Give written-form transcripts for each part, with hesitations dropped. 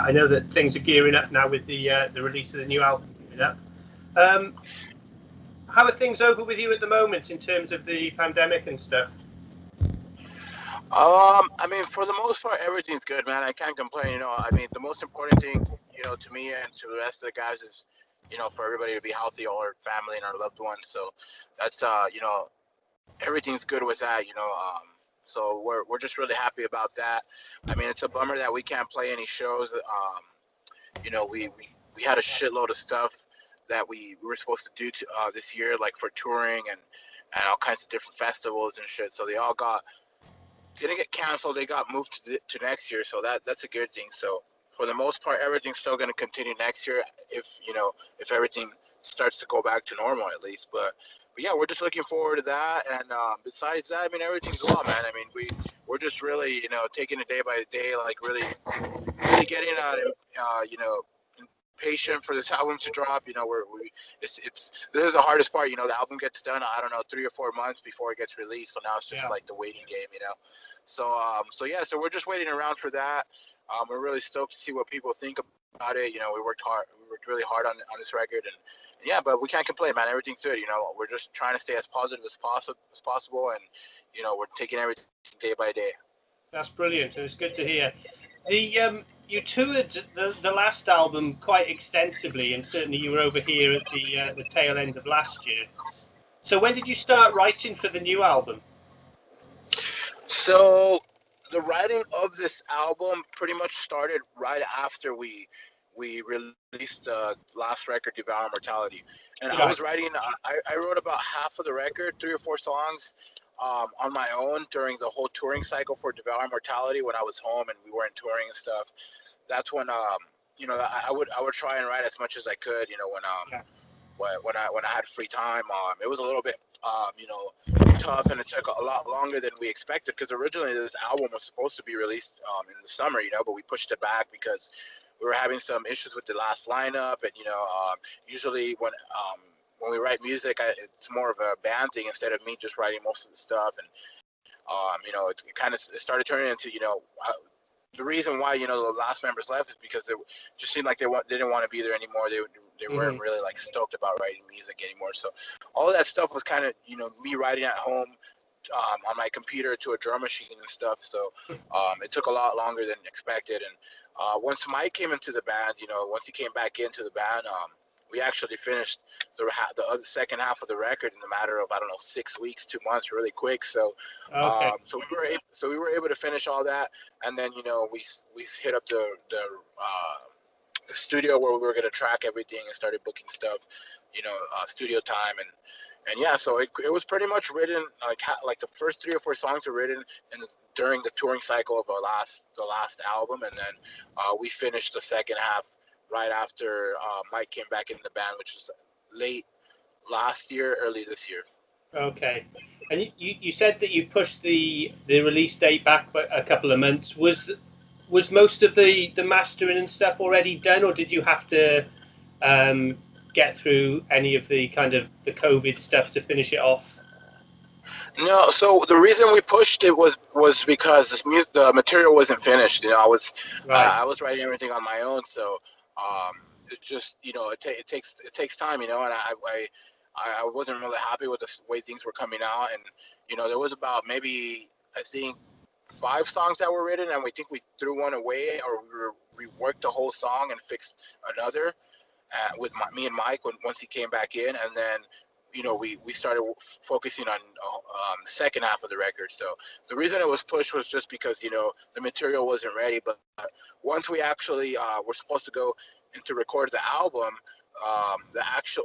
I know that things are gearing up now with the release of the new album coming up. Um, how are things over with you at the moment in terms of the pandemic and stuff? I mean, for the most part, everything's good, man. I can't complain. I mean, the most important thing, to me and to the rest of the guys is, for everybody to be healthy, all our family and our loved ones. So that's, everything's good with that. So we're just really happy about that. I mean, it's a bummer that we can't play any shows. We had a shitload of stuff that we were supposed to do this year, like for touring and all kinds of different festivals and shit. So they all didn't get canceled. They got moved to next year. So that's a good thing. So for the most part, everything's still going to continue next year if everything starts to go back to normal at least. But yeah, we're just looking forward to that. And besides that, I mean, everything's well, man. I mean, we're just really taking it day by day, like really getting patient for this album to drop. It's this is the hardest part. The album gets done. I don't know, 3 or 4 months before it gets released. So now it's just Yeah, like the waiting game. So yeah, so we're just waiting around for that. We're really stoked to see what people think about it. We worked hard. We worked really hard on this record, and yeah, but we can't complain, man. Everything's good. We're just trying to stay as positive as possible, and we're taking everything day by day. that's brilliant, and it's good to hear. You toured the last album quite extensively, and certainly you were over here at the tail end of last year. So when did you start writing for the new album? So the writing of this album pretty much started right after we released the last record, Devour Mortality, and I was Right. writing. I wrote about half of the record, 3 or 4 songs, on my own during the whole touring cycle for Devour Mortality when I was home and we weren't touring and stuff. That's when I would try and write as much as I could. Yeah. When I had free time. It was a little bit tough, and it took a lot longer than we expected because originally this album was supposed to be released in the summer, but we pushed it back because we were having some issues with the last lineup, and usually when we write music, it's more of a band thing instead of me just writing most of the stuff, and it kind of started turning into the reason why the last members left is because they just seemed like they didn't want to be there anymore. They weren't Hmm. really like stoked about writing music anymore. So all of that stuff was kind of me writing at home on my computer to a drum machine and stuff. So it took a lot longer than expected. And once Mike came into the band, once he came back into the band, we actually finished the other second half of the record in a matter of, I don't know, 6 weeks, 2 months, really quick. So Okay. so we were able to finish all that, and then we hit up the studio where we were gonna track everything and started booking stuff, studio time, and yeah, so it was pretty much written like the first 3 or 4 songs were written during the touring cycle of the last album, and then we finished the second half right after Mike came back in the band, which was late last year, early this year. Okay. And you said that you pushed the release date back by a couple of months. Was most of the mastering and stuff already done, or did you have to um, get through any of the kind of the COVID stuff to finish it off? No, so the reason we pushed it was because the material wasn't finished. Right. I was writing everything on my own, so um, it just it takes time, and I wasn't really happy with the way things were coming out, and there was about maybe I think 5 songs that were written, and we think we threw one away, or we reworked the whole song and fixed another with me and Mike once he came back in, and then we started focusing on the second half of the record. So the reason it was pushed was just because the material wasn't ready. But once we actually were supposed to go and to record the album, the actual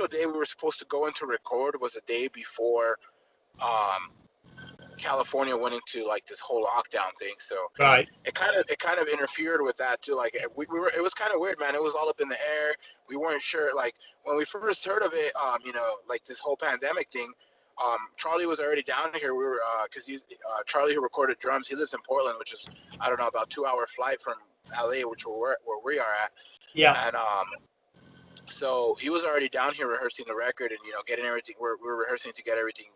day we were supposed to go into record was a day before um, California went into like this whole lockdown thing. So Right. it kind of interfered with that too. Like we were, it was kind of weird, man. It was all up in the air. We weren't sure. Like when we first heard of it, like this whole pandemic thing. Charlie was already down here. We were because he's Charlie who recorded drums. He lives in Portland, which is I don't know about 2 hour flight from LA, which where we are at, Yeah. and so he was already down here rehearsing the record and getting everything. We're rehearsing to get everything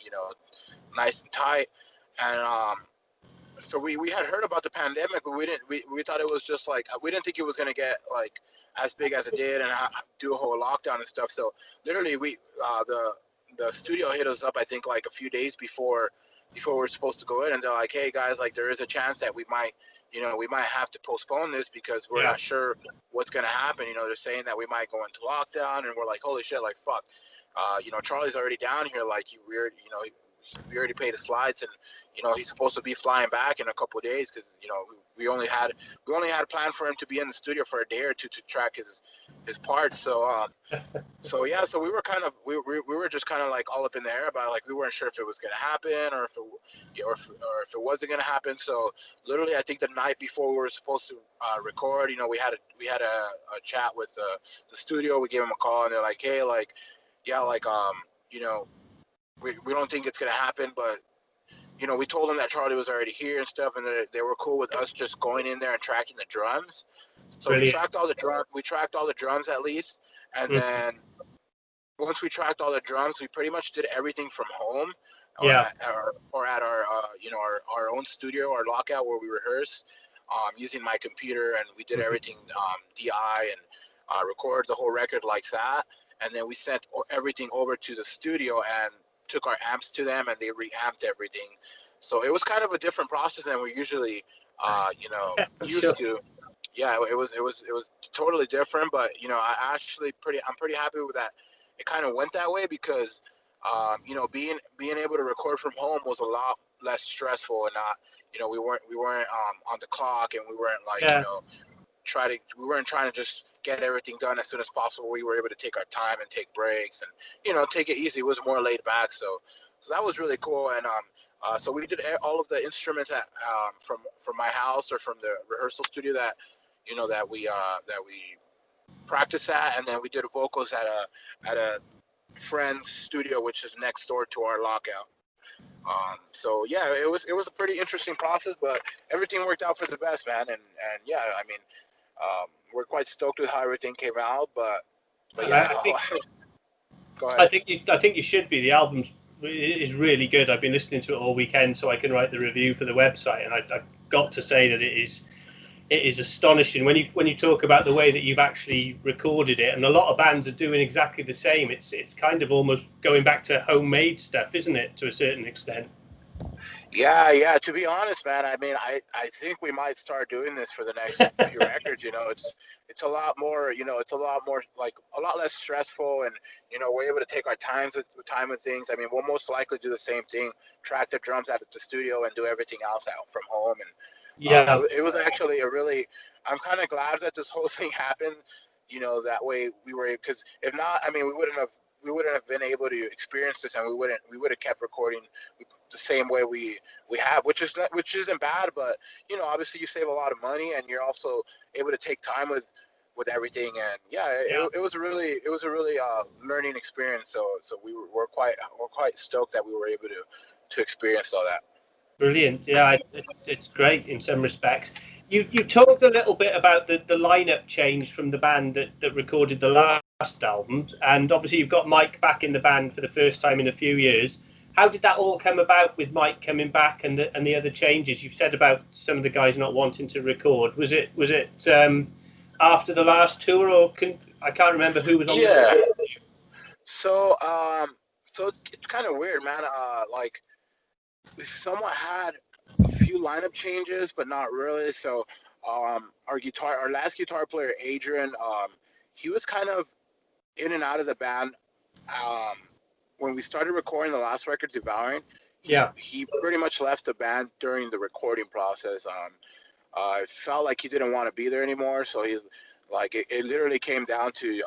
nice and tight, and so we had heard about the pandemic, but we thought it was just like, we didn't think it was gonna get like as big as it did and do a whole lockdown and stuff. So literally, the studio hit us up, I think, like a few days before we are supposed to go in, and they're like, hey guys, like there is a chance that we might have to postpone this because we're Yeah. not sure what's gonna happen. They're saying that we might go into lockdown, and we're like, holy shit, like fuck. Charlie's already down here, like we already paid his flights, and he's supposed to be flying back in a couple of days because we only had a plan for him to be in the studio for a day or two to track his parts. So yeah, so we were just kind of like all up in the air about it. Like we weren't sure if it was gonna happen or if it wasn't gonna happen. So literally, I think the night before we were supposed to record, we had a chat with the studio. We gave them a call, and they're like, hey, like yeah, like you know we don't think it's gonna happen, but we told them that Charlie was already here and stuff, and they were cool with us just going in there and tracking the drums. So Brilliant. we tracked all the drums at least, and Mm. then once we tracked all the drums, we pretty much did everything from home Yeah. or at our our own studio, our lockout where we rehearse, using my computer, and we did Mhm. everything DI and recorded the whole record like that, and then we sent everything over to the studio and took our amps to them, and they reamped everything. So it was kind of a different process than we usually I'm sure. used to. Yeah, it was totally different, but I'm pretty happy with that. It kind of went that way because being able to record from home was a lot less stressful, and not we weren't on the clock, and we weren't like Yeah. we weren't trying to just get everything done as soon as possible. We were able to take our time and take breaks and take it easy. It was more laid back, so that was really cool. And so we did all of the instruments from my house or from the rehearsal studio that we practice at, and then we did vocals at a friend's studio, which is next door to our lockout. So yeah, it was a pretty interesting process, but everything worked out for the best, man. And yeah, I mean, we're quite stoked with how everything came out, but And yeah, I think go I ahead. think you should be. The album is really good. I've been listening to it all weekend so I can write the review for the website, and I've got to say that it is astonishing when you talk about the way that you've actually recorded it, and a lot of bands are doing exactly the same. It's kind of almost going back to homemade stuff, isn't it, to a certain extent? Yeah, yeah. To be honest, man, I mean, I think we might start doing this for the next few records. It's a lot more. It's a lot more like a lot less stressful, and we're able to take our time with things. I mean, we'll most likely do the same thing, track the drums out at the studio, and do everything else out from home. And Yeah, it was actually a really. I'm kind of glad that this whole thing happened. That way we were, because if not, I mean, we wouldn't have been able to experience this, and we would have kept recording the same way we have, which isn't bad, but obviously you save a lot of money, and you're also able to take time with everything, and yeah, yeah, it was a really learning experience. So we're quite stoked that we were able to experience all that. brilliant. Yeah, it's great in some respects. You talked a little bit about the lineup change from the band that recorded the last album, and obviously you've got Mike back in the band for the first time in a few years. How did that all come about with Mike coming back and the other changes you've said about some of the guys not wanting to record? Was it after the last tour, or I can't remember who was on the Yeah. band? So it's kind of weird, man. Like we somewhat had a few lineup changes, but not really. So our last guitar player, Adrian, he was kind of in and out of the band. Um, when we started recording the last record, Devouring, he Yeah, he pretty much left the band during the recording process. I felt like he didn't want to be there anymore, so he's like it literally came down to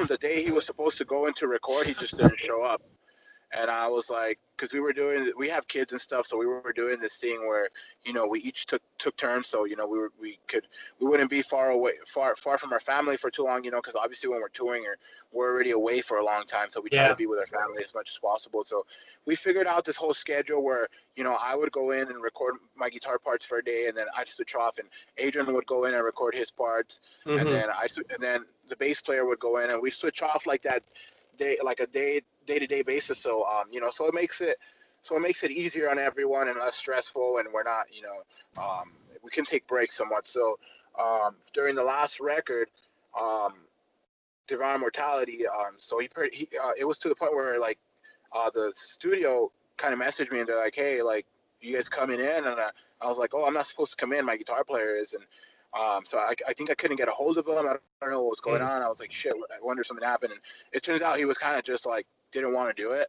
the day he was supposed to go into record, he just didn't show up. And I was like, because we have kids and stuff, so we were doing this thing where we each took turns, so we wouldn't be far from our family for too long, because obviously when we're touring, we're already away for a long time, so we try to yeah, be with our family as much as possible. So we figured out this whole schedule where I would go in and record my guitar parts for a day, and then I'd switch off, and Adrian would go in and record his parts, and hmm, then the bass player would go in, and we switch off like that day, like a day to day basis. So so it makes it so it makes it easier on everyone and less stressful, and we're not, we can take breaks somewhat. So during the last record, um, Divine Mortality, so it was to the point where like the studio kind of messaged me and they're like, hey, like, you guys coming in? And I was like, oh, I'm not supposed to come in. My guitar player is. And so I think I couldn't get a hold of him. I don't know what was going Mm. on. I was like, shit, I wonder if something happened. And it turns out he was kind of just like, didn't want to do it.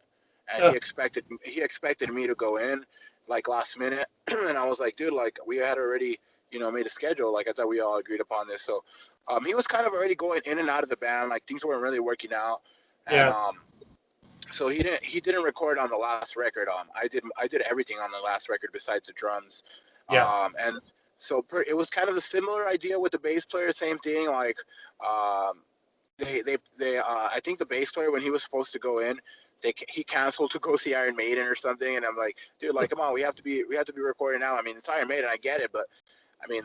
And Oh, he expected me to go in like last minute. And I was like, dude, like, we had already, made a schedule. Like, I thought we all agreed upon this. So he was kind of already going in and out of the band. Like, things weren't really working out. And yeah, so he didn't record on the last record. I did everything on the last record besides the drums. yeah. And so it was kind of a similar idea with the bass player. Same thing. Like um, I think the bass player, when he was supposed to go in, he canceled to go see Iron Maiden or something. And I'm like, dude, like, come on, we have to be recording now. I mean, it's Iron Maiden, I get it, but I mean,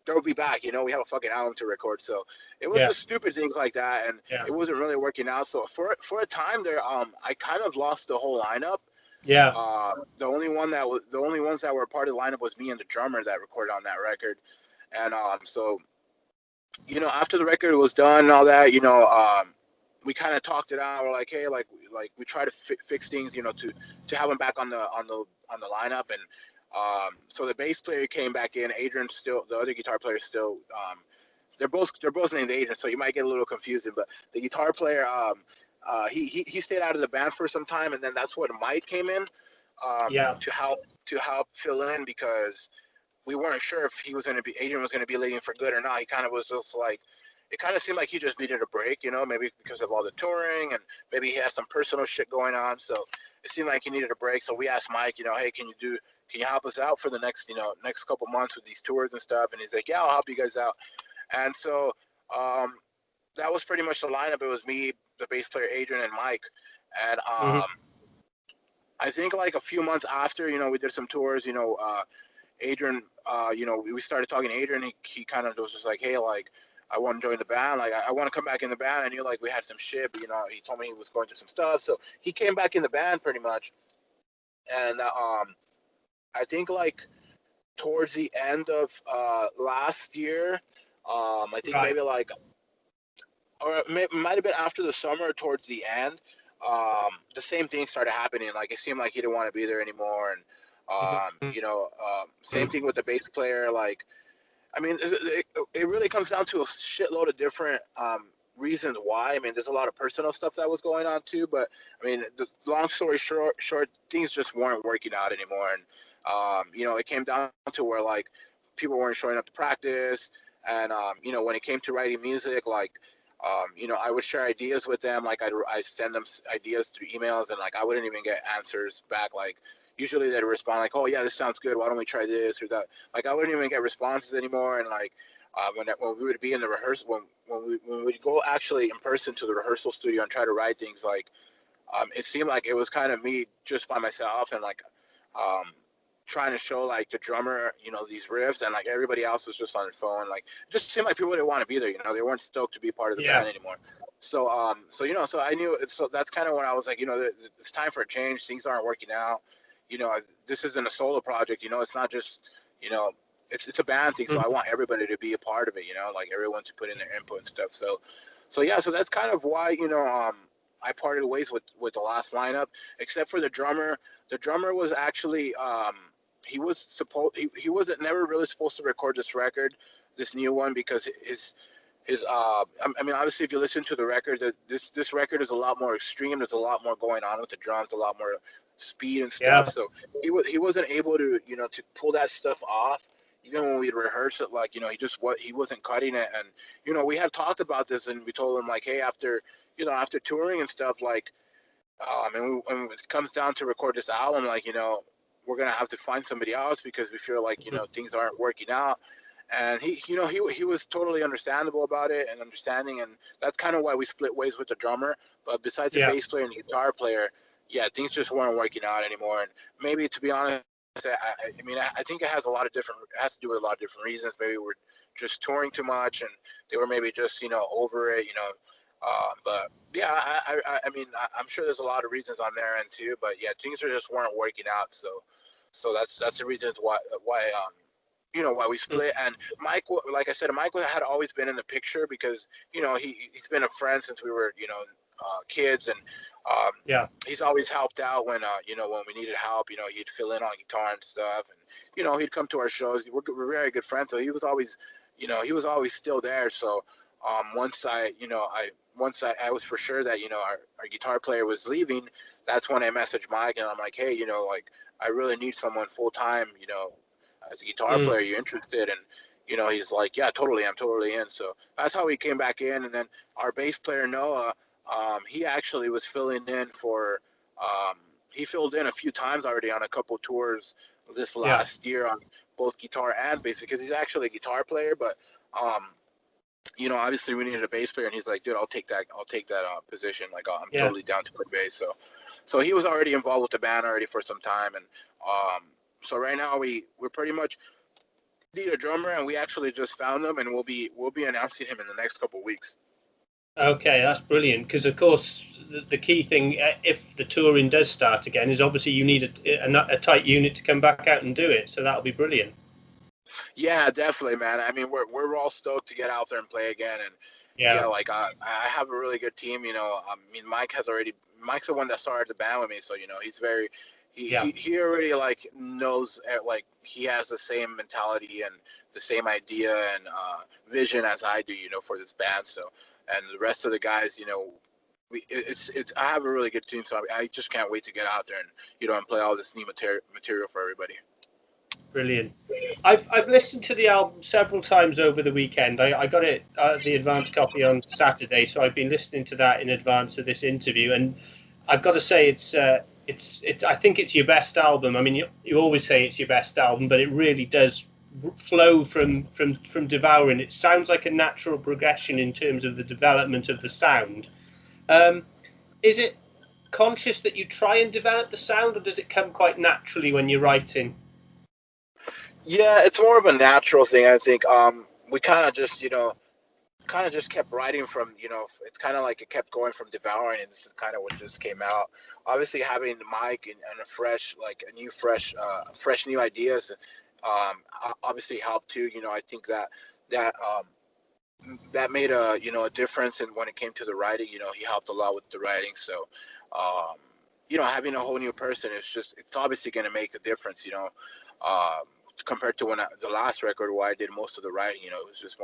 they'll be back. We have a fucking album to record. So it was Yeah, just stupid things like that, and yeah, it wasn't really working out. So for a time there, I kind of lost the whole lineup. yeah. The only ones that were part of the lineup was me and the drummer that recorded on that record. And so after the record was done and all that, we kind of talked it out. We're like, hey, like we try to fix things, to have him back on the lineup. And so the bass player came back in. Adrian still, the other guitar player still. They're both named Adrian, so you might get a little confusing. But the guitar player, he stayed out of the band for some time, and then that's when Mike came in, Yeah. to help fill in, because we weren't sure if Adrian was gonna be leaving for good or not. He kind of was just like, it kind of seemed like he just needed a break, maybe because of all the touring, and maybe he had some personal shit going on. So it seemed like he needed a break. So we asked Mike, hey, can you help us out for the next couple months with these tours and stuff? And he's like, yeah, I'll help you guys out. And so um, that was pretty much the lineup. It was me, the bass player Adrian, and Mike. And Hmm. I think like a few months after, we did some tours. Adrian, we started talking to Adrian. He kind of was just like, hey, like, I want to join the band. Like, I want to come back in the band. I knew like we had some shit, but he told me he was going through some stuff. So he came back in the band pretty much. And I think like towards the end of last year, I think Right. maybe like, or it might have been after the summer towards the end. The same thing started happening. Like, it seemed like he didn't want to be there anymore. And Hmm. same thing with the bass player. Like, I mean, it really comes down to a shitload of different reasons why. I mean, there's a lot of personal stuff that was going on too. But I mean, the long story short, things just weren't working out anymore. And it came down to where like people weren't showing up to practice. And when it came to writing music, like I would share ideas with them. Like, I'd send them ideas through emails, and like I wouldn't even get answers back. Like, usually they'd respond like, "Oh yeah, this sounds good. Why don't we try this or that?" Like, I wouldn't even get responses anymore. And like when we would be in the rehearsal, when we'd go actually in person to the rehearsal studio and try to write things, like it seemed like it was kind of me just by myself, and like um, trying to show like the drummer, these riffs, and like everybody else was just on their phone. Like, it just seemed like people didn't want to be there. They weren't stoked to be part of the Yeah. band anymore. So I knew. So that's kind of when I was like, it's time for a change. Things aren't working out. This isn't a solo project. It's not just, you know, it's a band thing. So I Hmm. want everybody to be a part of it. Like everyone to put in their input and stuff. So yeah. So that's kind of why I parted ways with the last lineup, except for the drummer. The drummer was actually he wasn't never really supposed to record this record, this new one, because I mean, obviously if you listen to the record, that this record is a lot more extreme. There's a lot more going on with the drums, a lot more speed and stuff. Yeah. So he wasn't able to to pull that stuff off. Even when we'd rehearse it, like he wasn't cutting it. And we had talked about this, and we told him like, hey, after touring and stuff, like and when it comes down to record this album, like we're gonna have to find somebody else, because we feel like Hmm. things aren't working out. And he was totally understandable about it and understanding, and that's kind of why we split ways with the drummer. But besides the Yeah. bass player and the guitar player, yeah, things just weren't working out anymore. And maybe, to be honest, I mean, I think it has to do with a lot of different reasons. Maybe we're just touring too much, and they were maybe just over it. But yeah, I mean, I'm sure there's a lot of reasons on their end too. But yeah, things are just weren't working out. So that's the reasons why why we Mm. split. And Mike, like I said, Mike had always been in the picture because he's been a friend since we were kids, and um, Yeah. he's always helped out when when we needed help. He'd fill in on guitar and stuff, and he'd come to our shows. We're very good friends, so he was always still there. So once I was for sure that our guitar player was leaving, that's when I messaged Mike and I'm like, hey, like I really need someone full time, as a guitar Mm. player. You interested? And he's like, yeah, totally, I'm totally in. So that's how he came back in. And then our bass player Noah, he actually was filling in for. Um, he filled in a few times already on a couple tours this Yeah. last year on both guitar and bass because he's actually a guitar player, but um, obviously we needed a bass player, and he's like, dude, I'll take that position. Like, I'm Yeah. totally down to play bass. So he was already involved with the band already for some time, and um, so right now we're pretty much need a drummer, and we actually just found him, and we'll be announcing him in the next couple of weeks. Okay, that's brilliant. Because of course, the key thing, if the touring does start again, is obviously you need a tight unit to come back out and do it. So that'll be brilliant. Yeah, definitely, man. I mean, we're all stoked to get out there and play again, and yeah, Yeah. like I have a really good team. I mean, Mike's the one that started the band with me, so he's very Yeah. he already like knows like he has the same mentality and the same idea and vision as I do, for this band. So and the rest of the guys, it's I have a really good team, so I just can't wait to get out there and and play all this new material for everybody. Brilliant. I've listened to the album several times over the weekend. I got it the advance copy on Saturday, so I've been listening to that in advance of this interview, and I've got to say it's I think it's your best album. I mean, you always say it's your best album, but it really does flow from Devouring. It sounds like a natural progression in terms of the development of the sound. Um, is it conscious that you try and develop the sound, or does it come quite naturally when you're writing? Yeah, it's more of a natural thing, I think. We kind of just kept writing from, it's kind of like it kept going from Devouring, and this is kind of what just came out. Obviously, having Mike and a fresh, like a new, fresh new ideas, obviously helped too. I think that made a difference in when it came to the writing. He helped a lot with the writing. So, um, having a whole new person is it's obviously going to make a difference. Um, compared to the last record where I did most of the writing. It was just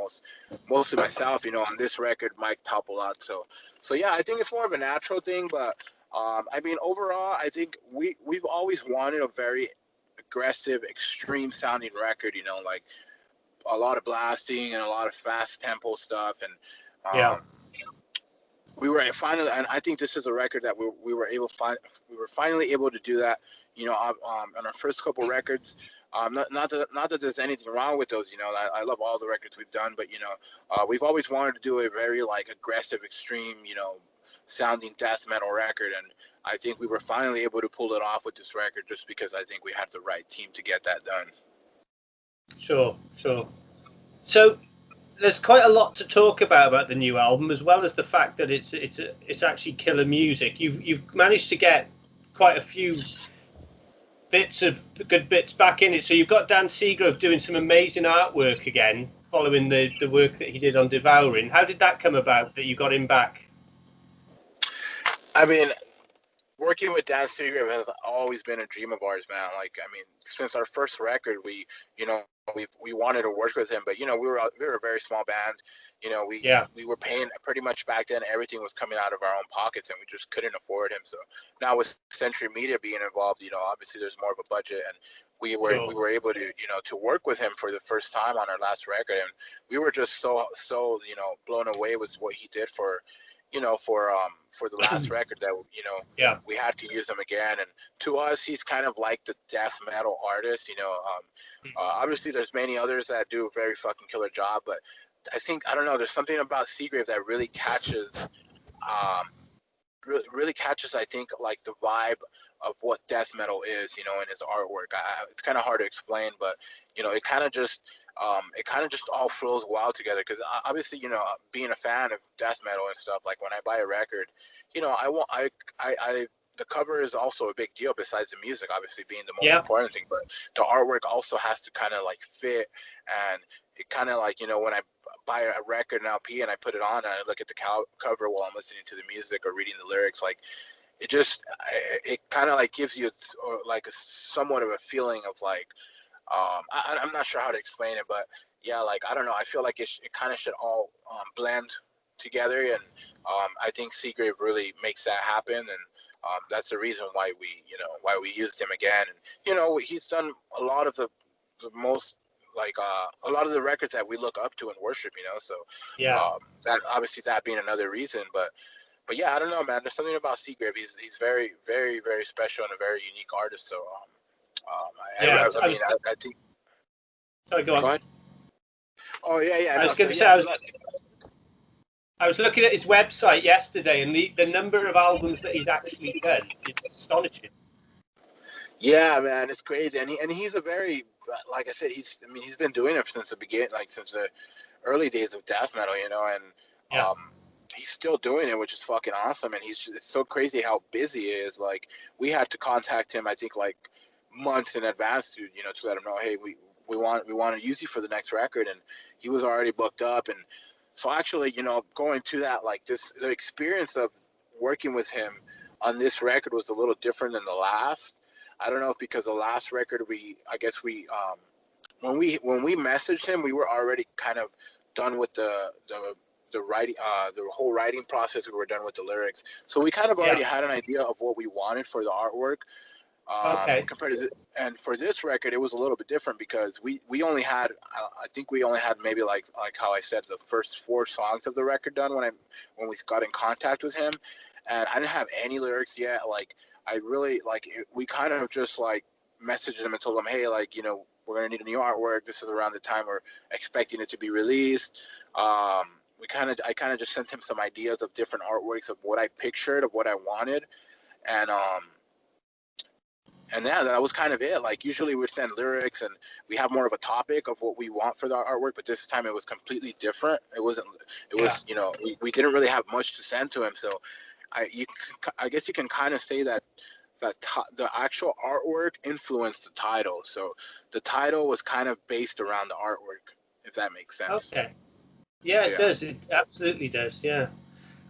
mostly myself. On this record, Mike helped a lot. So yeah, I think it's more of a natural thing. But I mean, overall, I think we've always wanted a very aggressive, extreme sounding record. Like a lot of blasting and a lot of fast tempo stuff. And Yeah. um, we were finally, and I think this is a record that we were finally able to do that. On our first couple records. Not that there's anything wrong with those. I love all the records we've done, but we've always wanted to do a very like aggressive, extreme, sounding death metal record, and I think we were finally able to pull it off with this record, just because I think we had the right team to get that done. Sure, sure. So there's quite a lot to talk about the new album, as well as the fact that it's actually killer music. You've managed to get quite a few bits of good bits back in it. So you've got Dan Seagrove doing some amazing artwork again, following the work that he did on Devouring. How did that come about that you got him back? I mean, working with Dan Seagrave has always been a dream of ours, man. Like, I mean, since our first record, you know, we wanted to work with him, but we were a very small band. Yeah, We were paying pretty much back then. Everything was coming out of our own pockets, and we just couldn't afford him. So now with Century Media being involved, obviously there's more of a budget, and we sure. were able to to work with him for the first time on our last record, and we were just so blown away with what he did for the last record that Yeah, we had to use him again. And to us, he's kind of like the death metal artist. Obviously, there's many others that do a very fucking killer job, but I don't know. There's something about Seagrave that really catches, um, really catches, I think, like the vibe of what death metal is, in his artwork. It's kind of hard to explain, but it kind of just all flows well together. Because obviously, being a fan of death metal and stuff, like when I buy a record, I want I the cover is also a big deal besides the music, obviously being the most Yeah. important thing. But the artwork also has to kind of like fit, and it kind of like when I buy a record, an LP, and I put it on and I look at the cover while I'm listening to the music or reading the lyrics, like it kind of like gives you like a somewhat of a feeling of like I'm not sure how to explain it, but yeah, like I don't know, I feel like it kind of should all blend together, and I think Seagrave really makes that happen, and that's the reason why we used him again. And he's done a lot of the most like a lot of the records that we look up to and worship, so Yeah. that obviously that being another reason. But yeah, I don't know, man. There's something about Seagrave. He's very, very, very special and a very unique artist. So Yeah. I mean, I think. Sorry, go Go on. ahead. Oh yeah, yeah. I No, was so going to say yeah. I was looking at his website yesterday, and the number of albums that he's actually done is astonishing. Yeah, man, it's crazy, and he's a very, like I said, he's been doing it since the beginning, like since the early days of death metal, and Yeah. he's still doing it, which is fucking awesome. And it's so crazy how busy he is. Like we had to contact him, I think, like months in advance to let him know, hey, we want to use you for the next record, and he was already booked up. And so actually, going to that, like the experience of working with him on this record was a little different than the last. I don't know if because the last record I guess we when we messaged him, we were already kind of done with the writing, the whole writing process. We were done with the lyrics, so we kind of Yeah. already had an idea of what we wanted for the artwork. Okay. Compared to and for this record, it was a little bit different because we only had, I think we only had maybe like how I said, the first 4 songs of the record done when we got in contact with him, and I didn't have any lyrics yet. Like I really we kind of just like messaged him and told him, hey, like we're gonna need a new artwork. This is around the time we're expecting it to be released. I kind of just sent him some ideas of different artworks of what I pictured, of what I wanted, and yeah, that was kind of it. Like usually we'd send lyrics and we have more of a topic of what we want for the artwork, but this time it was completely different. It wasn't. It was we didn't really have much to send to him, so I guess you can kind of say that the actual artwork influenced the title. So the title was kind of based around the artwork, if that makes sense. Okay. Yeah, it Yeah. does. It absolutely does. Yeah.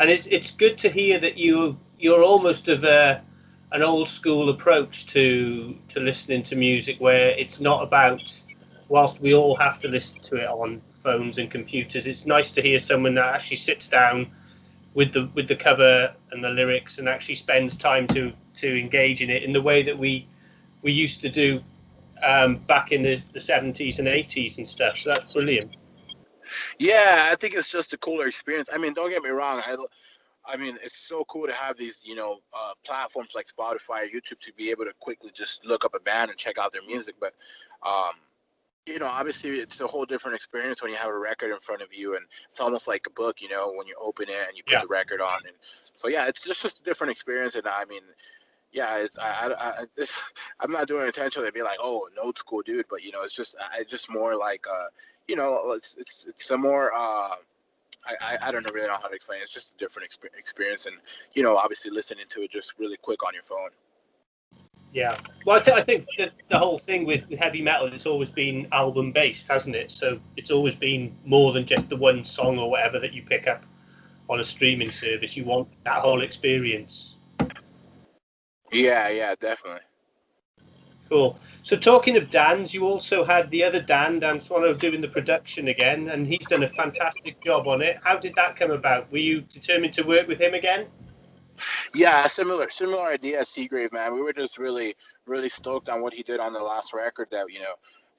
And it's good to hear that you're almost of an old school approach to listening to music, where it's not about, whilst we all have to listen to it on phones and computers, it's nice to hear someone that actually sits down with the cover and the lyrics and actually spends time to engage in it in the way that we used to do back in the 70s and 80s and stuff. So that's brilliant. Yeah, I think it's just a cooler experience. I mean, don't get me wrong. I mean, it's so cool to have these, platforms like Spotify or YouTube to be able to quickly just look up a band and check out their music. But, um, obviously it's a whole different experience when you have a record in front of you, and it's almost like a book, when you open it and you put Yeah. the record on. And so, yeah, it's just a different experience. And I mean, yeah, I'm not doing it intentionally to be like, oh, an old school dude, but it's just more like, it's a more, I don't really know how to explain it. It's just a different experience, and obviously listening to it just really quick on your phone. Yeah. Well, I think that the whole thing with heavy metal, it's always been album based, hasn't it? So it's always been more than just the one song or whatever that you pick up on a streaming service. You want that whole experience. Yeah, yeah, definitely. Cool. So talking of Dan's, you also had the other Dan Swallow, doing the production again, and he's done a fantastic job on it. How did that come about? Were you determined to work with him again? Yeah, similar idea as Seagrave, man. We were just really, really stoked on what he did on the last record that,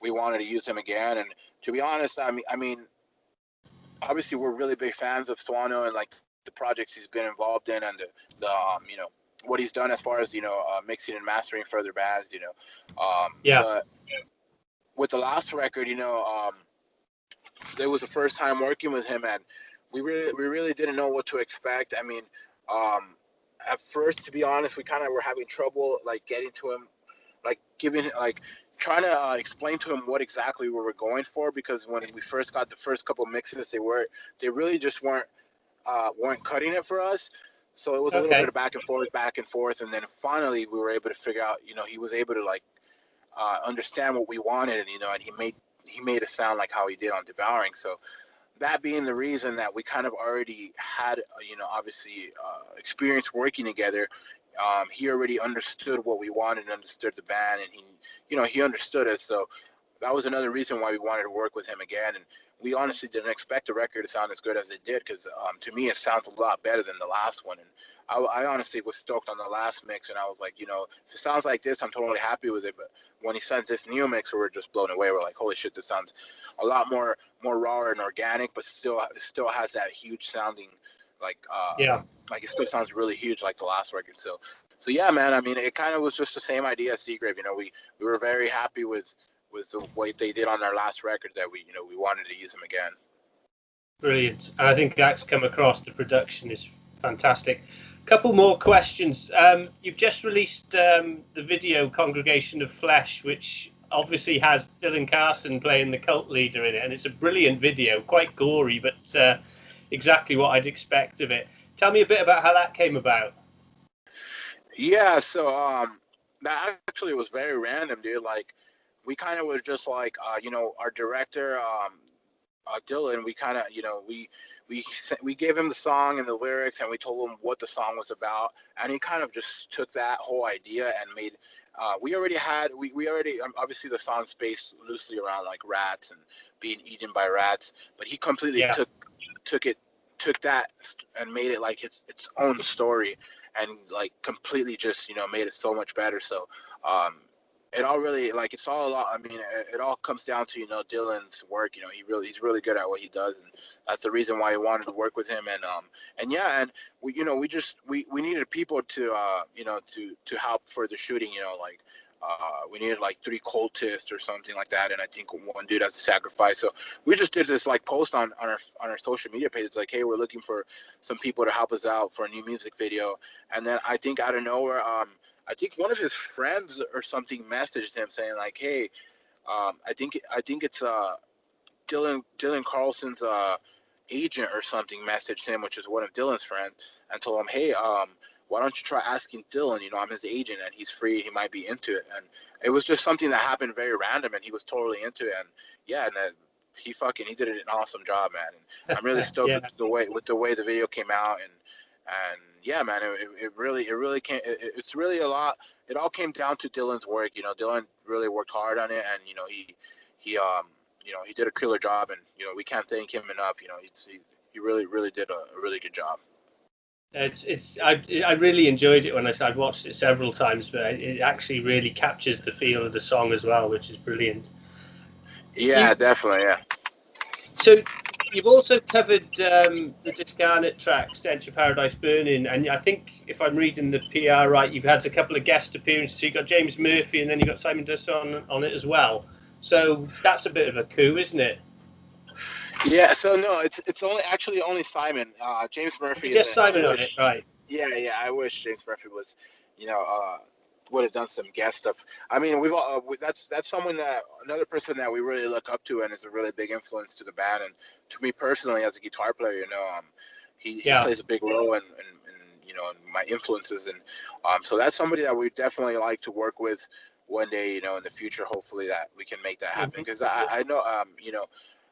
we wanted to use him again. And to be honest, I mean, obviously we're really big fans of Swano and like the projects he's been involved in, and the what he's done as far as, mixing and mastering for other bands, Yeah. but with the last record, it was the first time working with him, and we really didn't know what to expect. I mean, um, at first, to be honest, we kind of were having trouble like getting to him, like giving like trying to explain to him what exactly we were going for, because when we first got the first couple mixes, they really just weren't cutting it for us. So it was a little bit Okay. of back and forth, and then finally we were able to figure out. He was able to like understand what we wanted, and and he made it sound like how he did on Devouring. So that being the reason that we kind of already had, obviously experience working together. He already understood what we wanted and understood the band, and he understood us. So that was another reason why we wanted to work with him again. And we honestly didn't expect the record to sound as good as it did, because to me it sounds a lot better than the last one. And I honestly was stoked on the last mix, and I was like, if it sounds like this, I'm totally happy with it. But when he sent this new mix, we were just blown away. We're like, holy shit, this sounds a lot more raw and organic, but still has that huge sounding, like Yeah. like it still sounds really huge like the last record. So yeah, man. I mean, it kind of was just the same idea as Seagrave. We were very happy with the way they did on their last record, that we wanted to use them again. Brilliant. And I think that's come across. The production is fantastic. Couple more questions. You've just released the video Congregation of Flesh, which obviously has Dylan Carson playing the cult leader in it, and it's a brilliant video, quite gory, but exactly what I'd expect of it. Tell me a bit about how that came about. Yeah, so that actually was very random, dude. Like, we kind of was just like, our director, Dylan. We kind of, we gave him the song and the lyrics, and we told him what the song was about, and he kind of just took that whole idea and made. We already obviously the song's based loosely around like rats and being eaten by rats, but he completely Yeah. took that and made it like its own story, and like completely just made it so much better. So um it all really, like, it's all a lot. I mean, it all comes down to Dylan's work. He's really good at what he does, and that's the reason why he wanted to work with him. And yeah, and we needed people to to help for the shooting. Like we needed like 3 cultists or something like that, and I think one dude has to sacrifice. So we just did this like post on our social media page. It's like, hey, we're looking for some people to help us out for a new music video. And then I think out of nowhere, I think one of his friends or something messaged him saying like, hey, I think it's Dylan Carlson's agent or something messaged him, which is one of Dylan's friends, and told him, hey, why don't you try asking Dylan? I'm his agent and he's free. He might be into it. And it was just something that happened very random, and he was totally into it. And yeah, and he did an awesome job, man. And I'm really stoked Yeah. with the way the video came out. And yeah, man, it really came. It's really a lot. It all came down to Dylan's work. Dylan really worked hard on it, and he did a killer job, and we can't thank him enough. He really did a really good job. I really enjoyed it when I've watched it several times, but it actually really captures the feel of the song as well, which is brilliant. Yeah, You definitely. Yeah. so you've also covered the Discarnate track "Stench of Paradise Burning," and I think if I'm reading the PR right, you've had a couple of guest appearances. So you got James Murphy, and then you got Simon Dusson on it as well. So that's a bit of a coup, isn't it? Yeah. So no, it's only Simon. James Murphy Just isn't. I Simon on wish. it, right? Yeah. I wish James Murphy was, you know, would have done some guest stuff. I mean, that's someone that another person that we really look up to and is a really big influence to the band, and to me personally as a guitar player. He Yeah. plays a big role in my influences, and so that's somebody that we definitely like to work with one day, in the future. Hopefully that we can make that happen, Hmm. because I know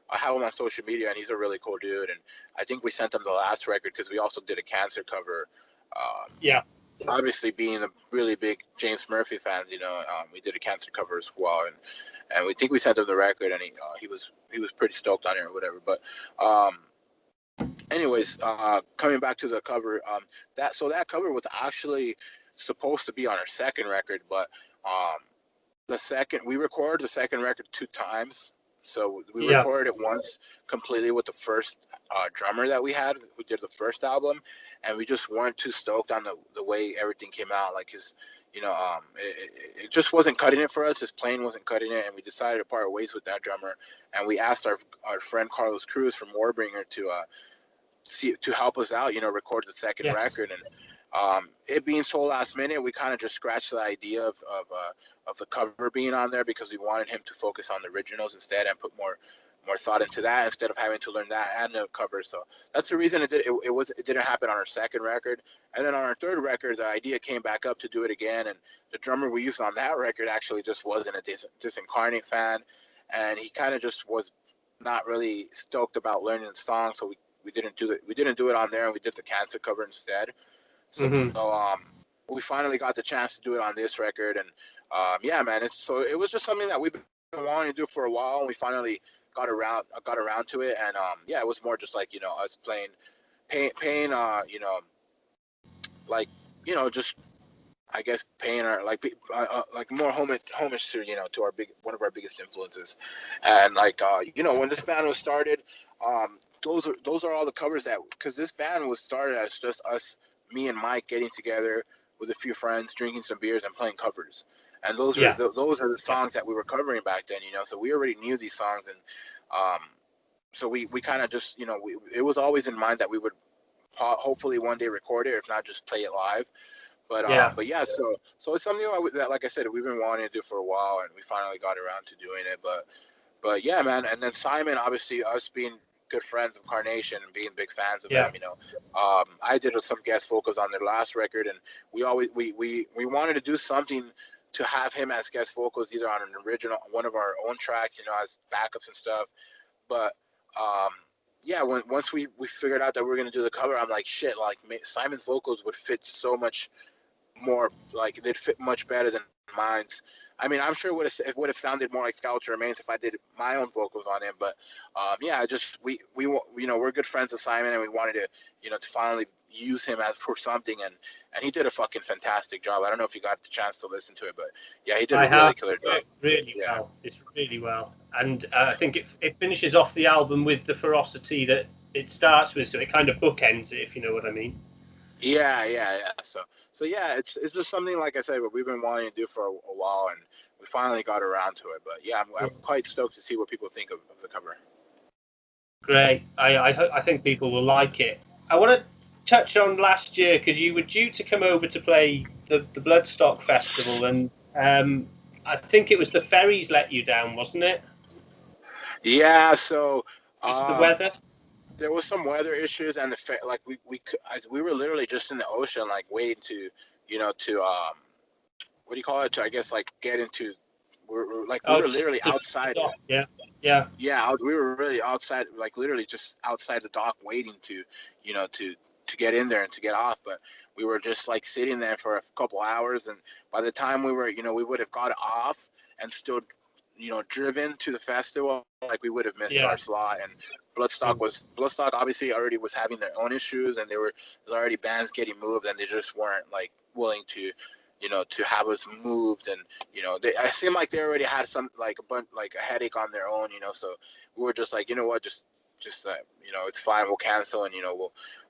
I have him on social media, and he's a really cool dude. And I think we sent him the last record because we also did a Cancer cover. Um, Yeah. Obviously, being a really big James Murphy fans, we did a Cancer cover as well, and we think we sent him the record, and he was pretty stoked on it or whatever. But anyways, coming back to the cover, that cover was actually supposed to be on our second record, but we recorded the second record 2 times. So we Yeah. recorded it once completely with the first drummer that we had, who did the first album, and we just weren't too stoked on the way everything came out. Like it just wasn't cutting it for us. His playing wasn't cutting it, and we decided to part ways with that drummer. And we asked our friend Carlos Cruz from Warbringer to help us out, record the second Yes. record. And It being so last minute, we kind of just scratched the idea of the cover being on there because we wanted him to focus on the originals instead and put more thought into that instead of having to learn that and the cover. So that's the reason it didn't happen on our second record. And then on our third record, the idea came back up to do it again. And the drummer we used on that record actually just wasn't a Disincarnate fan, and he kind of just was not really stoked about learning the song. So we didn't do it. We didn't do it on there, and we did the Cancer cover instead. So Hmm. we finally got the chance to do it on this record, and yeah, man. It was just something that we've been wanting to do for a while, and we finally got around to it, and yeah, it was more just like us paying like just I guess paying our like more homage to to our one of our biggest influences, and when this band was started, those are all the covers that because this band was started as just us, me and Mike getting together with a few friends, drinking some beers and playing covers, and Yeah. those are the Yeah. songs that we were covering back then, so we already knew these songs, and um, so we kind of just it was always in mind that we would hopefully one day record it, if not just play it live. Yeah. But yeah, so it's something that, like I said, we've been wanting to do for a while, and we finally got around to doing it. But yeah, man. And then Simon, obviously, us being good friends of Carnation and being big fans of them, Yeah. I did some guest vocals on their last record, and we wanted to do something to have him as guest vocals, either on an original one of our own tracks, as backups and stuff. But um, yeah, once we figured out that we were gonna do the cover, I'm like, shit, like Simon's vocals would fit so much more, like they'd fit much better than mine's. I mean, I'm sure it would have sounded more like Skeletal Remains if I did my own vocals on it. But yeah, just we're good friends with Simon, and we wanted to to finally use him as for something, and he did a fucking fantastic job. I don't know if you got the chance to listen to it, but yeah, he did a I really have. killer It job. worked really Yeah. well. It's really well, and I think it finishes off the album with the ferocity that it starts with, so it kind of bookends it, if you know what I mean. Yeah. So yeah, it's just something, like I said, what we've been wanting to do for a while, and we finally got around to it. But yeah, I'm quite stoked to see what people think of the cover. Great. I think people will like it. I want to touch on last year because you were due to come over to play the Bloodstock Festival, and I think it was the ferries let you down, wasn't it? Yeah, so Because of the um, weather. there was some weather issues, and like we were literally just in the ocean, like waiting to to what do you call it, to I guess like get into we Oh, were literally the outside. dock. Yeah. Yeah. Yeah, we were really outside, like literally just outside the dock, waiting to, to get in there and to get off. But we were just like sitting there for a couple hours, and by the time we were, we would have got off and still, driven to the festival, like we would have missed Yeah. our slot. And Mm. Bloodstock obviously already was having their own issues, and there's already bands getting moved, and they just weren't like willing to. To have us moved, and I seemed like they already had some like a bunch like a headache on their own, so we were just like, what, just it's fine, we'll cancel, and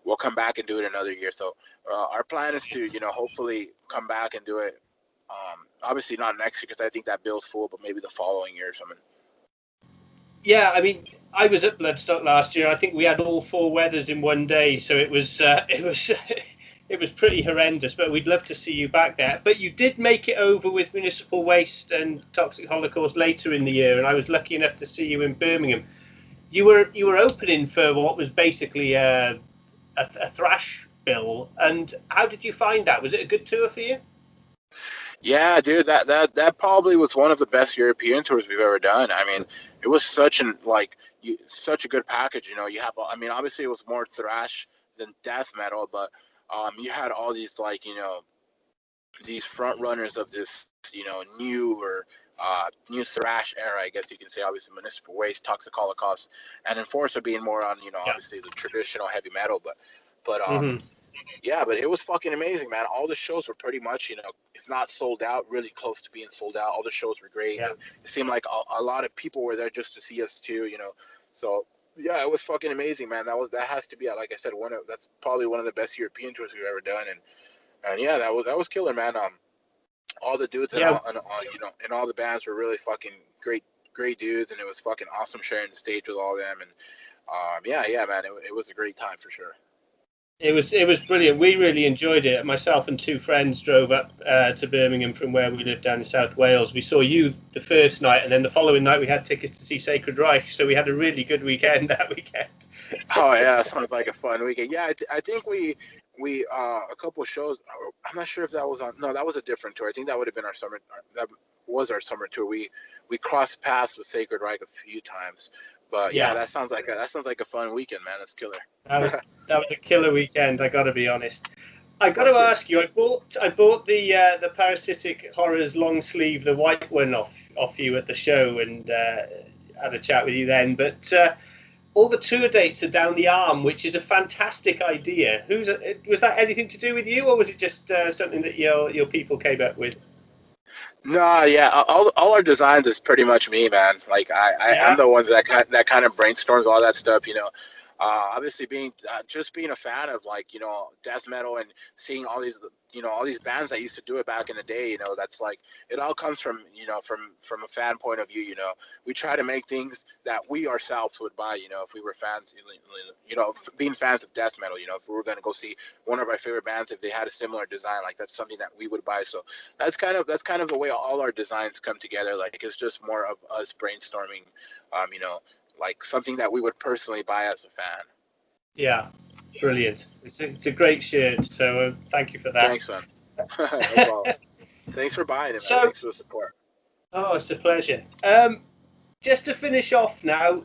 we'll come back and do it another year. So our plan is to hopefully come back and do it, obviously not next year because I think that bill's full, but maybe the following year or something. Yeah, I mean, I was at Bloodstock last year. I think we had all four weathers in one day, so it was it was it was pretty horrendous. But we'd love to see you back there. But you did make it over with Municipal Waste and Toxic Holocaust later in the year, and I was lucky enough to see you in Birmingham. You were opening for what was basically a thrash bill. And how did you find that? Was it a good tour for you? Yeah, dude, that probably was one of the best European tours we've ever done. I mean, it was such a good package. You have, I mean, obviously it was more thrash than death metal, but you had all these like these front runners of this new or new thrash era, I guess you can say. Obviously, Municipal Waste, Toxic Holocaust, and Enforcer being more on Yeah. obviously the traditional heavy metal, but Hmm. yeah, but it was fucking amazing, man. All the shows were pretty much, if not sold out, really close to being sold out. All the shows were great, Yeah. and it seemed like a lot of people were there just to see us too, So yeah, it was fucking amazing, man. That has to be, like I said, that's probably one of the best European tours we've ever done, and yeah, that was killer, man. All the dudes Yeah. and all the bands were really fucking great dudes, and it was fucking awesome sharing the stage with all of them, and yeah, man, it was a great time for sure. It was brilliant. We really enjoyed it. Myself and two friends drove up to Birmingham from where we live down in South Wales. We saw you the first night, and then the following night we had tickets to see Sacred Reich. So we had a really good weekend that weekend. Oh yeah, sounds like a fun weekend. Yeah, I think we a couple shows. I'm not sure if that was on. No, that was a different tour. I think that would have been our summer. That was our summer tour. We crossed paths with Sacred Reich a few times. But yeah, Yeah, that sounds like a fun weekend, man. That's killer. that was that was a killer weekend. I got to be honest. I got to Fuck yeah. ask you. I bought the Parasitic Horrors long sleeve, the white one off you at the show, and had a chat with you then. But all the tour dates are down the arm, which is a fantastic idea. Was that anything to do with you, or was it just something that your people came up with? No, yeah, all our designs is pretty much me, man. Like I'm Yeah, the ones that kind of brainstorms all that stuff, you know. Obviously, being just being a fan of like death metal and seeing all these bands that used to do it back in the day, that's like it all comes from from a fan point of view. We try to make things that we ourselves would buy. If we were fans, being fans of death metal. If we were going to go see one of our favorite bands, if they had a similar design, like that's something that we would buy. So that's kind of the way all our designs come together. Like it's just more of us brainstorming, um, you know, like something that we would personally buy as a fan. yeah, brilliant. It's a great shirt, so thank you for that. Thanks, man. No problem. Thanks for buying it, man. So, Thanks for the support. oh, it's a pleasure. Just to finish off now,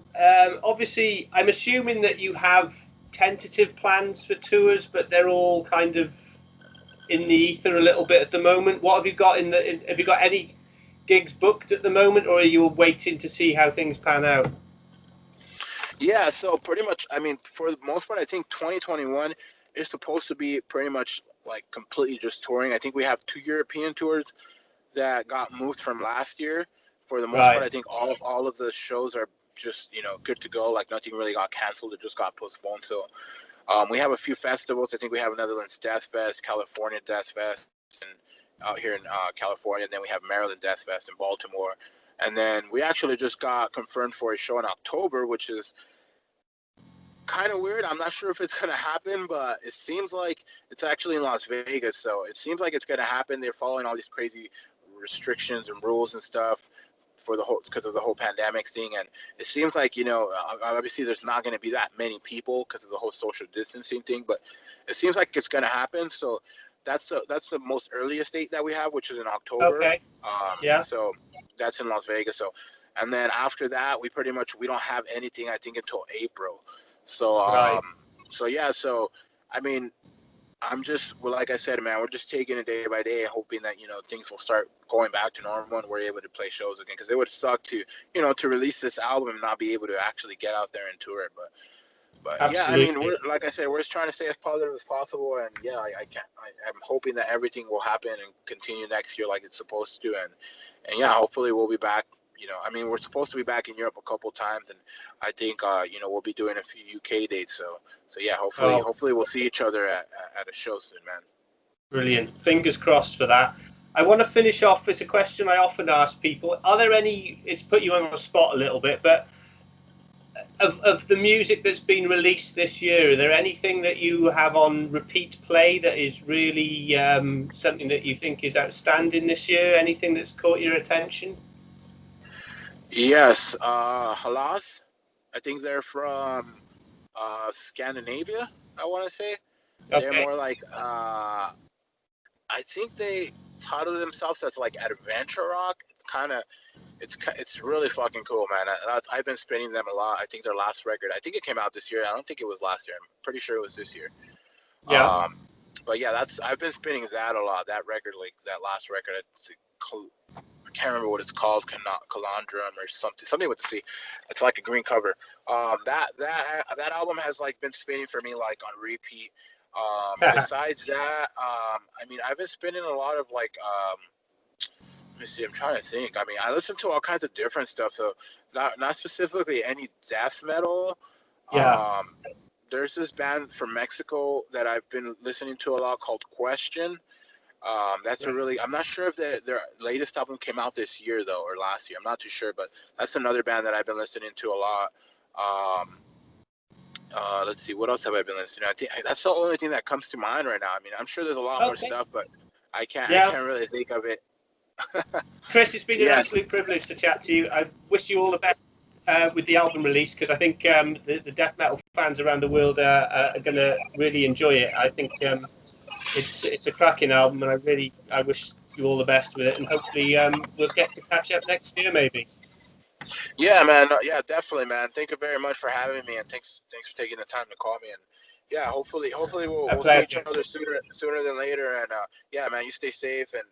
obviously, I'm assuming that you have tentative plans for tours, but they're all kind of in the ether a little bit at the moment. What have you got have you got any gigs booked at the moment, or are you waiting to see how things pan out? Yeah, so pretty much, I mean, for the most part, I think 2021 is supposed to be pretty much like completely just touring. I think we have two European tours that got moved from last year. For the most part, Right, I think all of the shows are just good to go. Like nothing really got canceled; it just got postponed. So we have a few festivals. I think we have Netherlands Death Fest, California Death Fest, and out here in California. And then we have Maryland Death Fest in Baltimore. And then we actually just got confirmed for a show in October, which is kind of weird. I'm not sure if it's gonna happen, but it seems like it's actually in Las Vegas. So it seems like it's gonna happen. They're following all these crazy restrictions and rules and stuff for the whole because of the whole pandemic thing. And it seems like obviously there's not going to be that many people because of the whole social distancing thing, but it seems like it's going to happen. So that's the most earliest date that we have, which is in October. okay, yeah, So that's in Las Vegas. So and then after that we don't have anything I think until April. So right. yeah, so I mean well, like I said, man, we're just taking it day by day, hoping that things will start going back to normal and we're able to play shows again. Because it would suck to release this album and not be able to actually get out there and tour it. But yeah, I mean, Absolutely. we're like I said, we're just trying to stay as positive as possible. And yeah, I can't. I'm hoping that everything will happen and continue next year like it's supposed to. And yeah, hopefully we'll be back. I mean, we're supposed to be back in Europe a couple times, and I think we'll be doing a few UK dates. So yeah, hopefully Oh, hopefully we'll see each other at a show soon, man. brilliant. Fingers crossed for that. I want to finish off with a question I often ask people. Are there any, it's put you on the spot a little bit, but of the music that's been released this year, are there anything that you have on repeat play that is really something that you think is outstanding this year? Anything that's caught your attention? Yes, Halas. I think they're from Scandinavia. I want to say they're Okay. more like I think they title themselves as like adventure rock. It's really fucking cool, man. I've been spinning them a lot. I think their last record. I think it came out this year. I don't think it was last year. I'm pretty sure it was this year. Yeah. Um, but yeah, that's I've been spinning that a lot. That record, like that last record. I can't remember what it's called, Calandrum or something with the C. It's like a green cover. That album has like been spinning for me like on repeat. Besides that, I mean, I've been spinning a lot of like let me see. I'm trying to think. I mean, I listen to all kinds of different stuff. So not specifically any death metal. Yeah. Um, there's this band from Mexico that I've been listening to a lot called Question. That's a Right. really. I'm not sure if their latest album came out this year though or last year. I'm not too sure, but that's another band that I've been listening to a lot. Um, Let's see, what else have I been listening to? I think that's the only thing that comes to mind right now. I mean, I'm sure there's a lot more Okay. stuff, but I Yeah. can't really think of it. Chris, it's been an Yes. absolute privilege to chat to you. I wish you all the best with the album release, because I think the death metal fans around the world are going to really enjoy it. I think it's a cracking album, and I wish you all the best with it, and hopefully we'll get to catch up next year maybe. Yeah, man. Yeah, definitely, man. Thank you very much for having me, and thanks for taking the time to call me. And yeah, hopefully A we'll see each pleasure. other sooner than later. And yeah, man, you stay safe and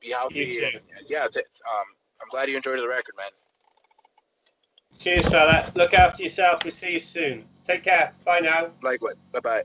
be You healthy. too. And yeah, I'm glad you enjoyed the record, man. Cheers, fella. Look after yourself. We'll see you soon. Take care. Bye now. Likewise. Bye bye.